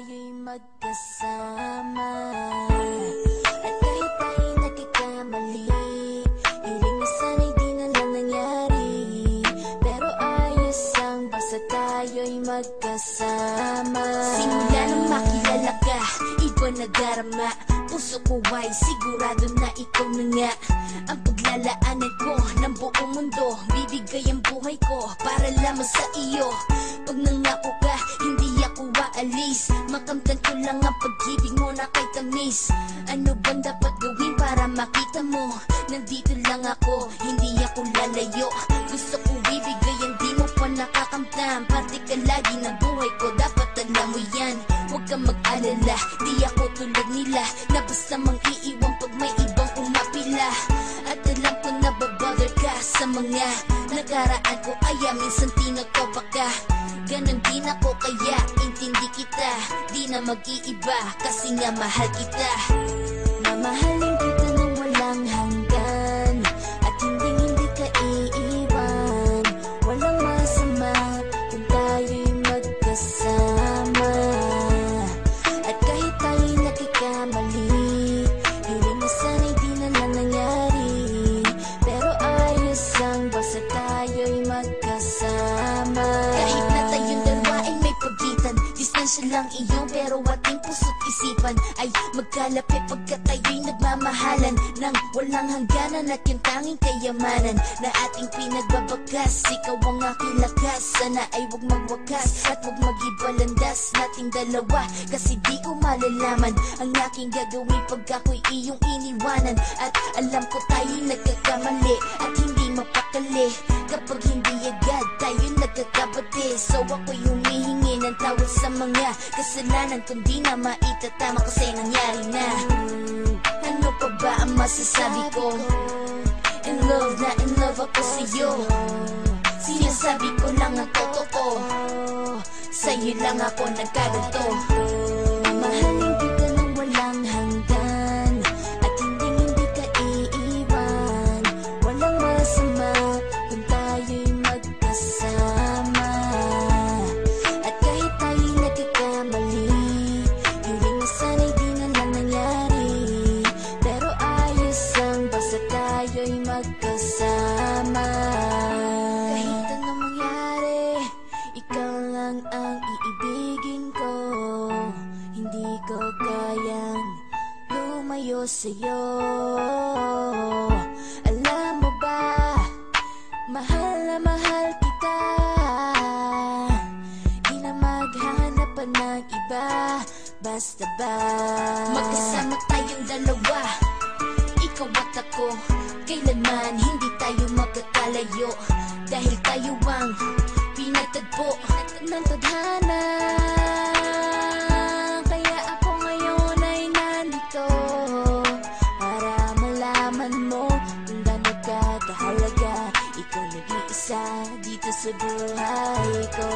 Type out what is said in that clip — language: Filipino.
tayo'y magkasama. At kahit tayo'y nagkakamali, hiling na sana'y di na lang nangyari. Pero ayos ang basta tayo'y magkasama. Simula nang makilala ka, iba na darama. Puso ko ay sigurado na ikaw na nga ang paglalaanan ko ng buong mundo. Bibigay ang buhay ko para lamang sa iyo. Pag nangako ka, hindi ako aalis. Makamtan ko lang ang pag-ibig mo na kay tamis. Ano bang dapat gawin para makita mo? Nandito lang ako, hindi ako lalayo. Gusto ko ibigay ang di mo pa nakakamtan. Parte ka lagi ng buhay ko, dapat alam mo yan. Huwag kang mag-alala, di ako tulad nila na basta mang iiwan pag may ibang umapila. At alam ko na babother ka sa mga nakaraan ko, kaya minsan tinagpaba ka. Ganon din ako kaya intindi kita, di na mag-iiba kasi nga mahal kita. Mamahalin kita nang walang hanggan, at hindi ka iiwan. Walang masama kung tayo'y magkasama. At kahit tayo'y nakikamali, hiling na sana'y di na lang nangyari. Pero ayos ang basta tayo'y magkasama. Kahit na tayong dalawa ay may pagitan, distansya lang iyon pero ating puso't isipan ay magkalapit pagkat tayo'y nagmamahalan ng walang hangganan. At yung tanging kayamanan na ating pinagbabakas, ikaw ang aking lakas. Sana ay huwag magwakas at huwag mag-ibalandas nating dalawa, kasi di ko malalaman ang aking gagawin pag ako'y iyong iniwanan. At alam ko tayo'y nagkakamali at hindi mapakali kapag hindi agad tayo'y nagkakabati. So ako'y humihingi ng tawad sa mga kasalanan kung di na maitatama kasi nangyari na. Ano pa ba ang masasabi ko? In love na in love ako sa'yo. Sinasabi ko lang ang totoo, sa'yo lang ako nagkaganto. Mamahalin kita nang walang hanggan, at hindi ka iiwan. Walang masama kung tayo'y magkasama. At kahit tayo'y nagkakamali, hiling na sana'y di na lang nangyari. Pero ayos ang basta tayo'y magkasama. Kahit anong mangyari, ikaw lang ang iibigin ko. Hindi ko kayang lumayo sa'yo. Alam mo ba, mahal na mahal kita. Di na maghanap pa ng iba, basta ba magkasama tayong dalawa, ikaw at ako. Kailanman hindi tayo magkakalayo, dahil tayo ang pinagtagpo ng tadhana. Kaya ako ngayon ay nandito para malaman mo kung gaano ka kahalaga. Ikaw nag-iisa dito sa buhay ko.